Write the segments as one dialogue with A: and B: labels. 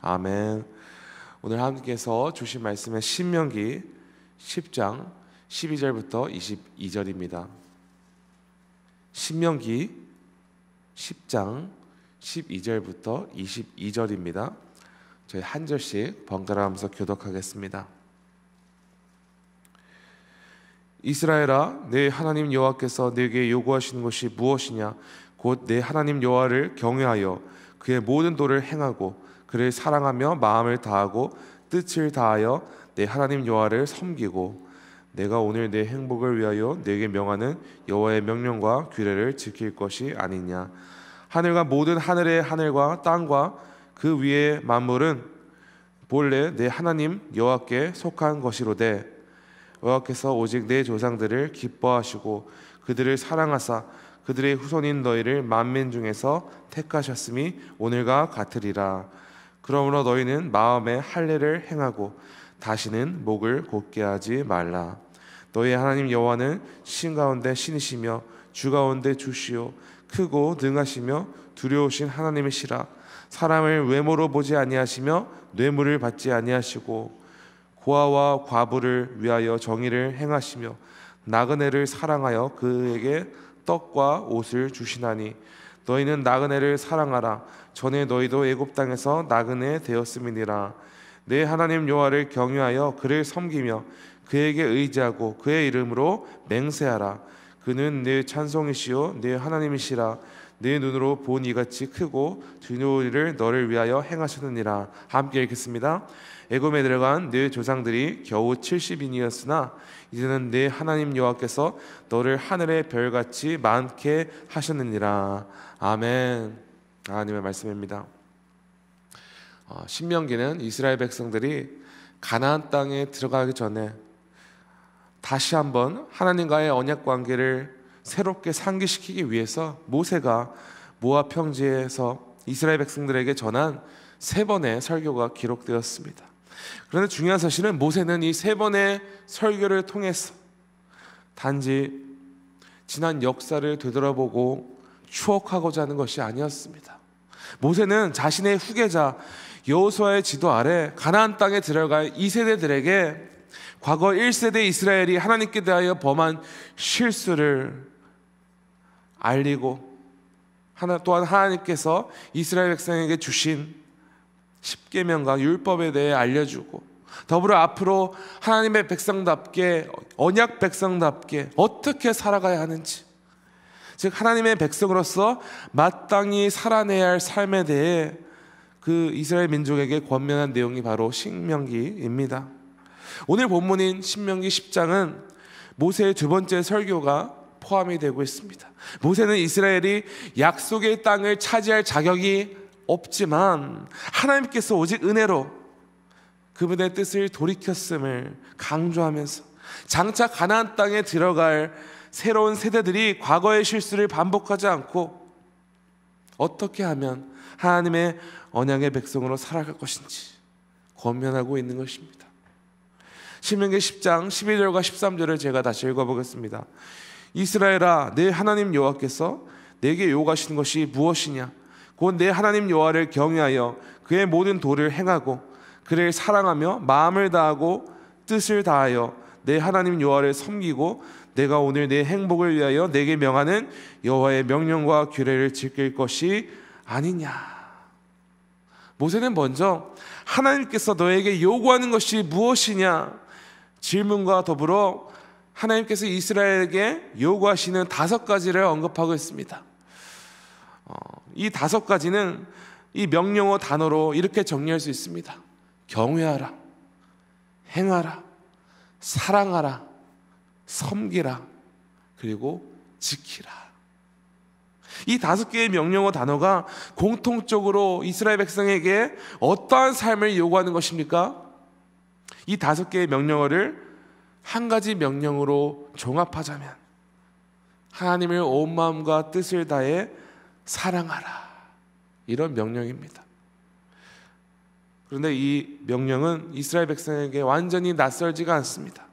A: 아멘. 오늘 하나님께서 주신 말씀은 신명기 10장 12절부터 22절입니다. 신명기 10장 12절부터 22절입니다. 저희 한 절씩 번갈아 가면서 교독하겠습니다. 이스라엘아, 내 하나님 여호와께서 내게 요구하시는 것이 무엇이냐? 곧 내 하나님 여호와를 경외하여 그의 모든 도를 행하고 그를 사랑하며 마음을 다하고 뜻을 다하여 내 하나님 여호와를 섬기고 내가 오늘 내 행복을 위하여 내게 명하는 여호와의 명령과 규례를 지킬 것이 아니냐? 하늘과 모든 하늘의 하늘과 땅과 그 위의 만물은 본래 내 하나님 여호와께 속한 것이로되 여호와께서 오직 내 조상들을 기뻐하시고 그들을 사랑하사 그들의 후손인 너희를 만민 중에서 택하셨음이 오늘과 같으리라. 그러므로 너희는 마음에 할례를 행하고 다시는 목을 곧게 하지 말라. 너희 하나님 여호와는 신 가운데 신이시며 주 가운데 주시요 크고 능하시며 두려우신 하나님이시라. 사람을 외모로 보지 아니하시며 뇌물을 받지 아니하시고 고아와 과부를 위하여 정의를 행하시며 나그네를 사랑하여 그에게 떡과 옷을 주시나니 너희는 나그네를 사랑하라. 전에 너희도 애굽 땅에서 나그네 되었음이니라. 내 하나님 여호와를 경외하여 그를 섬기며 그에게 의지하고 그의 이름으로 맹세하라. 그는 내 찬송이시요 내 하나님이시라. 내 눈으로 본 이같이 크고 두려운 일을 너를 위하여 행하셨느니라. 함께 읽겠습니다. 애굽에 들어간 내 조상들이 겨우 70인이었으나 이제는 내 하나님 여호와께서 너를 하늘의 별같이 많게 하셨느니라. 아멘. 하나님의 말씀입니다. 신명기는 이스라엘 백성들이 가나안 땅에 들어가기 전에 다시 한번 하나님과의 언약 관계를 새롭게 상기시키기 위해서 모세가 모압 평지에서 이스라엘 백성들에게 전한 3번의 설교가 기록되었습니다. 그런데 중요한 사실은 모세는 이 3번의 설교를 통해서 단지 지난 역사를 되돌아보고 추억하고자 하는 것이 아니었습니다. 모세는 자신의 후계자 여호수아의 지도 아래 가나안 땅에 들어갈 2세대들에게 과거 1세대 이스라엘이 하나님께 대하여 범한 실수를 알리고 또한 하나님께서 이스라엘 백성에게 주신 십계명과 율법에 대해 알려주고 더불어 앞으로 하나님의 백성답게 언약 백성답게 어떻게 살아가야 하는지, 즉 하나님의 백성으로서 마땅히 살아내야 할 삶에 대해 그 이스라엘 민족에게 권면한 내용이 바로 신명기입니다. 오늘 본문인 신명기 10장은 모세의 2번째 설교가 포함이 되고 있습니다. 모세는 이스라엘이 약속의 땅을 차지할 자격이 없지만 하나님께서 오직 은혜로 그분의 뜻을 돌이켰음을 강조하면서 장차 가나안 땅에 들어갈 새로운 세대들이 과거의 실수를 반복하지 않고 어떻게 하면 하나님의 언약의 백성으로 살아갈 것인지 권면하고 있는 것입니다. 신명기 10장 11절과 13절을 제가 다시 읽어보겠습니다. 이스라엘아, 내 하나님 여호와께서 내게 요구하시는 것이 무엇이냐? 곧 내 하나님 여호와를 경외하여 그의 모든 도를 행하고 그를 사랑하며 마음을 다하고 뜻을 다하여 내 하나님 여호와를 섬기고 내가 오늘 내 행복을 위하여 내게 명하는 여호와의 명령과 규례를 지킬 것이 아니냐. 모세는 먼저 하나님께서 너에게 요구하는 것이 무엇이냐 질문과 더불어 하나님께서 이스라엘에게 요구하시는 5가지를 언급하고 있습니다. 이 5가지는 이 명령어 단어로 이렇게 정리할 수 있습니다. 경외하라, 행하라, 사랑하라, 섬기라, 그리고 지키라. 이 5개의 명령어 단어가 공통적으로 이스라엘 백성에게 어떠한 삶을 요구하는 것입니까? 이 5개의 명령어를 한 가지 명령으로 종합하자면 하나님을 온 마음과 뜻을 다해 사랑하라, 이런 명령입니다. 그런데 이 명령은 이스라엘 백성에게 완전히 낯설지가 않습니다.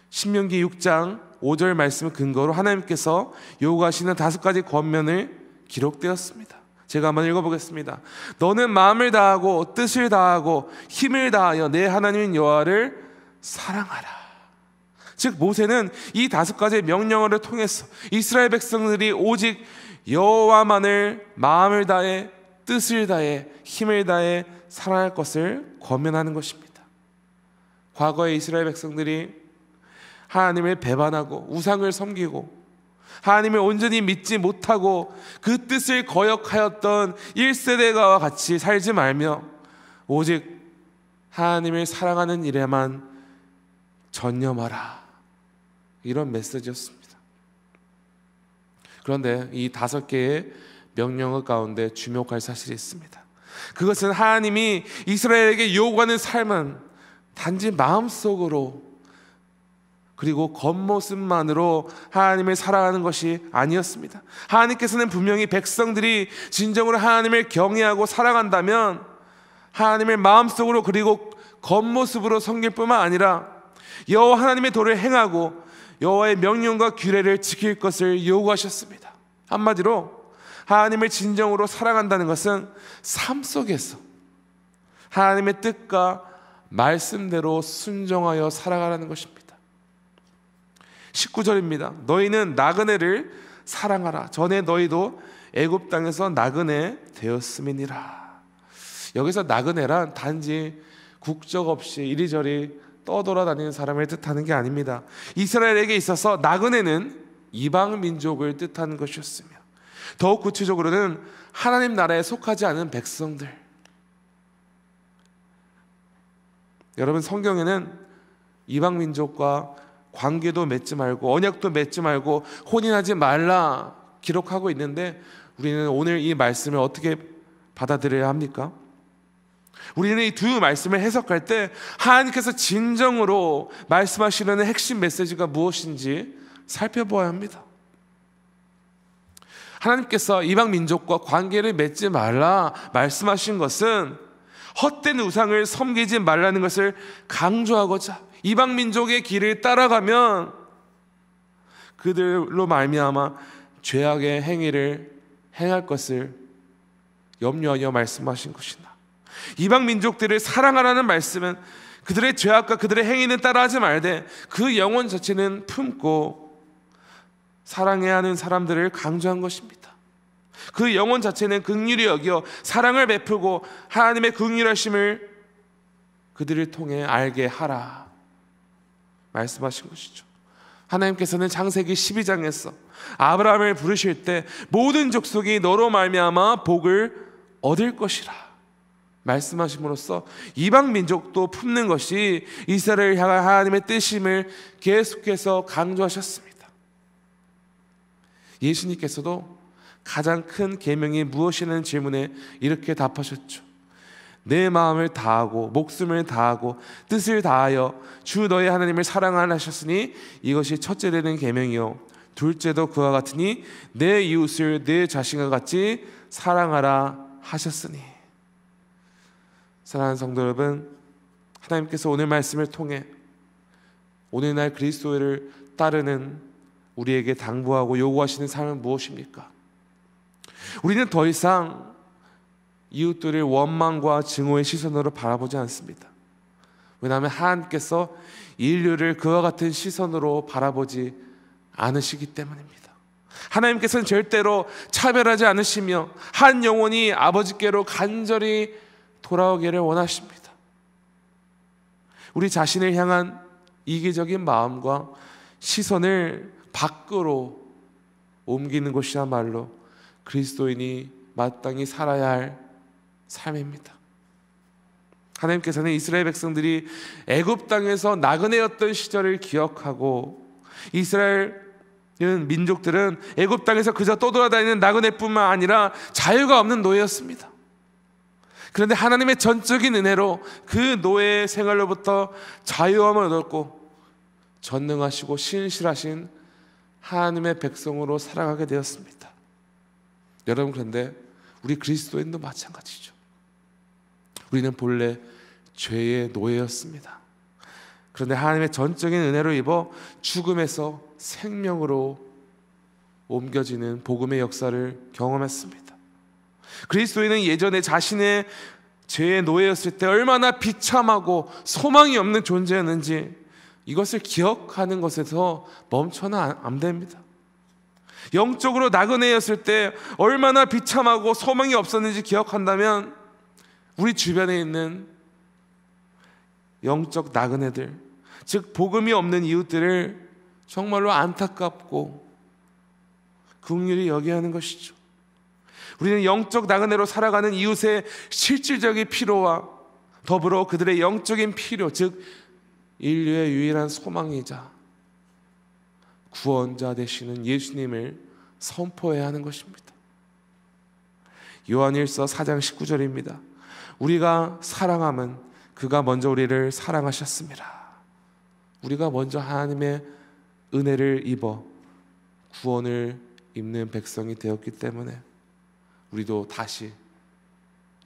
A: 신명기 6장 5절 말씀 근거로 하나님께서 요구하시는 5가지 권면을 기록되었습니다. 제가 한번 읽어보겠습니다. 너는 마음을 다하고 뜻을 다하고 힘을 다하여 내 하나님 여호와를 사랑하라. 즉 모세는 이 5가지의 명령어를 통해서 이스라엘 백성들이 오직 여호와만을 마음을 다해 뜻을 다해 힘을 다해 사랑할 것을 권면하는 것입니다. 과거의 이스라엘 백성들이 하나님을 배반하고 우상을 섬기고 하나님을 온전히 믿지 못하고 그 뜻을 거역하였던 1세대가와 같이 살지 말며 오직 하나님을 사랑하는 일에만 전념하라, 이런 메시지였습니다. 그런데 이 5개의 명령어 가운데 주목할 사실이 있습니다. 그것은 하나님이 이스라엘에게 요구하는 삶은 단지 마음속으로 그리고 겉모습만으로 하나님을 사랑하는 것이 아니었습니다. 하나님께서는 분명히 백성들이 진정으로 하나님을 경외하고 사랑한다면 하나님을 마음속으로 그리고 겉모습으로 섬길 뿐만 아니라 여호와 하나님의 도를 행하고 여호와의 명령과 규례를 지킬 것을 요구하셨습니다. 한마디로 하나님을 진정으로 사랑한다는 것은 삶 속에서 하나님의 뜻과 말씀대로 순종하여 살아가라는 것입니다. 19절입니다. 너희는 나그네를 사랑하라. 전에 너희도 애굽 땅에서 나그네 되었음이니라. 여기서 나그네란 단지 국적 없이 이리저리 떠돌아다니는 사람을 뜻하는 게 아닙니다. 이스라엘에게 있어서 나그네는 이방 민족을 뜻하는 것이었으며 더욱 구체적으로는 하나님 나라에 속하지 않은 백성들. 여러분, 성경에는 이방 민족과 관계도 맺지 말고 언약도 맺지 말고 혼인하지 말라 기록하고 있는데 우리는 오늘 이 말씀을 어떻게 받아들여야 합니까? 우리는 이 두 말씀을 해석할 때 하나님께서 진정으로 말씀하시려는 핵심 메시지가 무엇인지 살펴보아야 합니다. 하나님께서 이방 민족과 관계를 맺지 말라 말씀하신 것은 헛된 우상을 섬기지 말라는 것을 강조하고자 이방 민족의 길을 따라가면 그들로 말미암아 죄악의 행위를 행할 것을 염려하여 말씀하신 것이다. 이방 민족들을 사랑하라는 말씀은 그들의 죄악과 그들의 행위는 따라하지 말되 그 영혼 자체는 품고 사랑해야 하는 사람들을 강조한 것입니다. 그 영혼 자체는 긍휼히 여겨 사랑을 베푸고 하나님의 긍휼하심을 그들을 통해 알게 하라 말씀하신 것이죠. 하나님께서는 창세기 12장에서 아브라함을 부르실 때 모든 족속이 너로 말미암아 복을 얻을 것이라 말씀하심으로써 이방 민족도 품는 것이 이스라엘을 향한 하나님의 뜻임을 계속해서 강조하셨습니다. 예수님께서도 가장 큰 계명이 무엇이라는 질문에 이렇게 답하셨죠. 내 마음을 다하고 목숨을 다하고 뜻을 다하여 주 너의 하나님을 사랑하라 하셨으니 이것이 첫째 되는 계명이요 둘째도 그와 같으니 내 이웃을 내 자신과 같이 사랑하라 하셨으니. 사랑하는 성도 여러분, 하나님께서 오늘 말씀을 통해 오늘날 그리스도를 따르는 우리에게 당부하고 요구하시는 삶은 무엇입니까? 우리는 더 이상 이웃들을 원망과 증오의 시선으로 바라보지 않습니다. 왜냐하면 하나님께서 인류를 그와 같은 시선으로 바라보지 않으시기 때문입니다. 하나님께서는 절대로 차별하지 않으시며 한 영혼이 아버지께로 간절히 돌아오기를 원하십니다. 우리 자신을 향한 이기적인 마음과 시선을 밖으로 옮기는 것이야말로 그리스도인이 마땅히 살아야 할 삶입니다. 하나님께서는 이스라엘 백성들이 애굽 땅에서 나그네였던 시절을 기억하고 이스라엘 민족들은 애굽 땅에서 그저 떠돌아다니는 나그네뿐만 아니라 자유가 없는 노예였습니다. 그런데 하나님의 전적인 은혜로 그 노예 생활로부터 자유함을 얻었고 전능하시고 신실하신 하나님의 백성으로 살아가게 되었습니다. 여러분, 그런데 우리 그리스도인도 마찬가지죠. 우리는 본래 죄의 노예였습니다. 그런데 하나님의 전적인 은혜로 입어 죽음에서 생명으로 옮겨지는 복음의 역사를 경험했습니다. 그리스도인은 예전에 자신의 죄의 노예였을 때 얼마나 비참하고 소망이 없는 존재였는지 이것을 기억하는 것에서 멈춰는 안 됩니다. 영적으로 나그네였을 때 얼마나 비참하고 소망이 없었는지 기억한다면 우리 주변에 있는 영적 나그네들, 즉 복음이 없는 이웃들을 정말로 안타깝고 긍휼히 여겨야 하는 것이죠. 우리는 영적 나그네로 살아가는 이웃의 실질적인 필요와 더불어 그들의 영적인 필요, 즉 인류의 유일한 소망이자 구원자 되시는 예수님을 선포해야 하는 것입니다. 요한일서 4장 19절입니다. 우리가 사랑함은 그가 먼저 우리를 사랑하셨습니다. 우리가 먼저 하나님의 은혜를 입어 구원을 입는 백성이 되었기 때문에 우리도 다시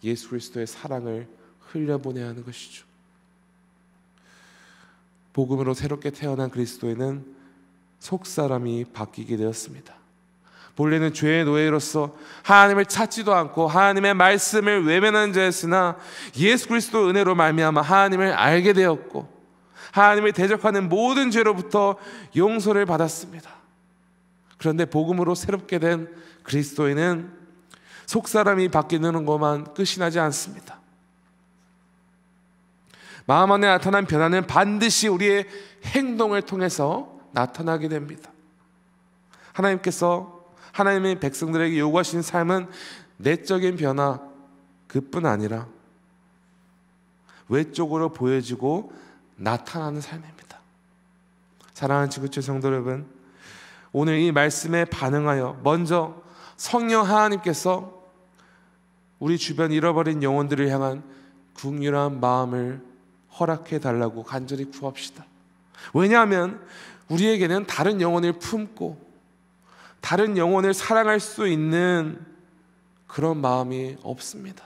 A: 예수 그리스도의 사랑을 흘려보내야 하는 것이죠. 복음으로 새롭게 태어난 그리스도인은 속사람이 바뀌게 되었습니다. 본래는 죄의 노예로서 하나님을 찾지도 않고 하나님의 말씀을 외면한 자였으나 예수 그리스도 은혜로 말미암아 하나님을 알게 되었고 하나님을 대적하는 모든 죄로부터 용서를 받았습니다. 그런데 복음으로 새롭게 된 그리스도인은 속사람이 바뀌는 것만 끝이 나지 않습니다. 마음 안에 나타난 변화는 반드시 우리의 행동을 통해서 나타나게 됩니다. 하나님께서 하나님의 백성들에게 요구하시는 삶은 내적인 변화 그뿐 아니라 외적으로 보여지고 나타나는 삶입니다. 사랑하는 지구촌 성도 여러분, 오늘 이 말씀에 반응하여 먼저 성령 하나님께서 우리 주변 잃어버린 영혼들을 향한 긍휼한 마음을 허락해 달라고 간절히 구합시다. 왜냐하면 우리에게는 다른 영혼을 품고 다른 영혼을 사랑할 수 있는 그런 마음이 없습니다.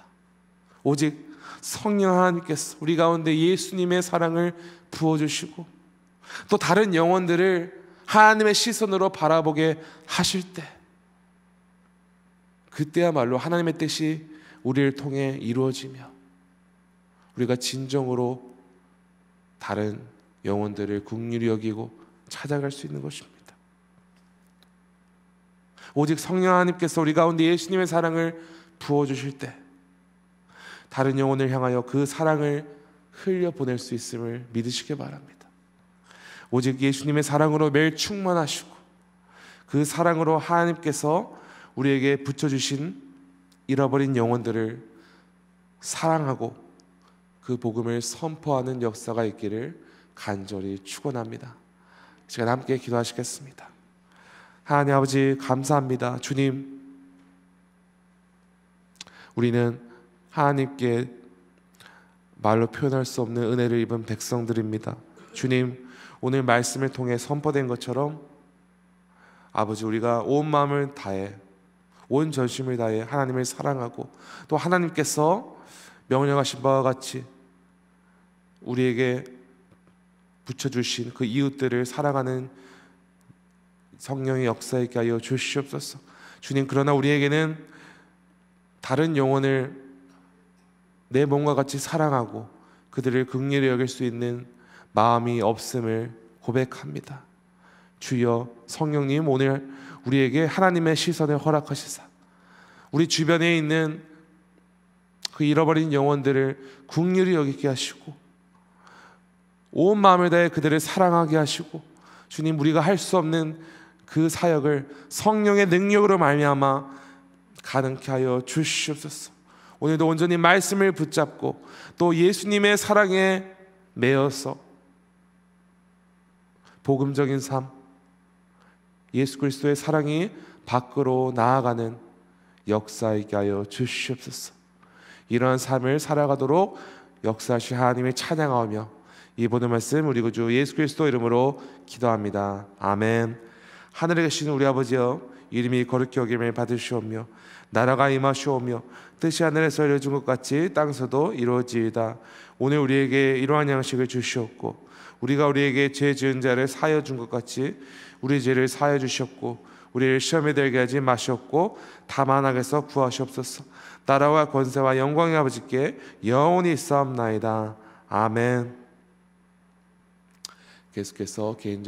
A: 오직 성령 하나님께서 우리 가운데 예수님의 사랑을 부어주시고 또 다른 영혼들을 하나님의 시선으로 바라보게 하실 때 그때야말로 하나님의 뜻이 우리를 통해 이루어지며 우리가 진정으로 다른 영혼들을 긍휼히 여기고 찾아갈 수 있는 것입니다. 오직 성령 하나님께서 우리 가운데 예수님의 사랑을 부어주실 때 다른 영혼을 향하여 그 사랑을 흘려보낼 수 있음을 믿으시기 바랍니다. 오직 예수님의 사랑으로 매일 충만하시고 그 사랑으로 하나님께서 우리에게 붙여주신 잃어버린 영혼들을 사랑하고 그 복음을 선포하는 역사가 있기를 간절히 축원합니다. 시간 함께 기도하시겠습니다. 하나님 아버지 감사합니다. 주님, 우리는 하나님께 말로 표현할 수 없는 은혜를 입은 백성들입니다. 주님, 오늘 말씀을 통해 선포된 것처럼 아버지 우리가 온 마음을 다해 온 전심을 다해 하나님을 사랑하고 또 하나님께서 명령하신 바와 같이 우리에게 붙여주신 그 이웃들을 사랑하는 성령의 역사 있게 하여 주시옵소서. 주님, 그러나 우리에게는 다른 영혼을 내 몸과 같이 사랑하고 그들을 긍휼히 여길 수 있는 마음이 없음을 고백합니다. 주여, 성령님 오늘 우리에게 하나님의 시선을 허락하시사 우리 주변에 있는 그 잃어버린 영혼들을 긍휼히 여기게 하시고 온 마음을 다해 그들을 사랑하게 하시고 주님, 우리가 할 수 없는 그 사역을 성령의 능력으로 말미암아 가능케 하여 주시옵소서. 오늘도 온전히 말씀을 붙잡고 또 예수님의 사랑에 매여서 복음적인 삶, 예수 그리스도의 사랑이 밖으로 나아가는 역사이게 하여 주시옵소서. 이러한 삶을 살아가도록 역사하실 하나님을 찬양하며 이 모든 말씀 우리 구주 예수 그리스도 이름으로 기도합니다. 아멘. 하늘에 계신 우리 아버지여, 이름이 거룩히 여김을 받으시오며 나라가 임하시오며 뜻이 하늘에서 이루어진 것 같이 땅에서도 이루어지이다. 오늘 우리에게 이러한 양식을 주시옵고 우리가 우리에게 죄 지은 자를 사하여 준 것 같이 우리 죄를 사하여 주셨고 우리를 시험에 들게 하지 마시옵고 다만 악에서 구하시옵소서. 나라와 권세와 영광의 아버지께 영원히 있사옵나이다. 아멘. 계속해서 개인적으로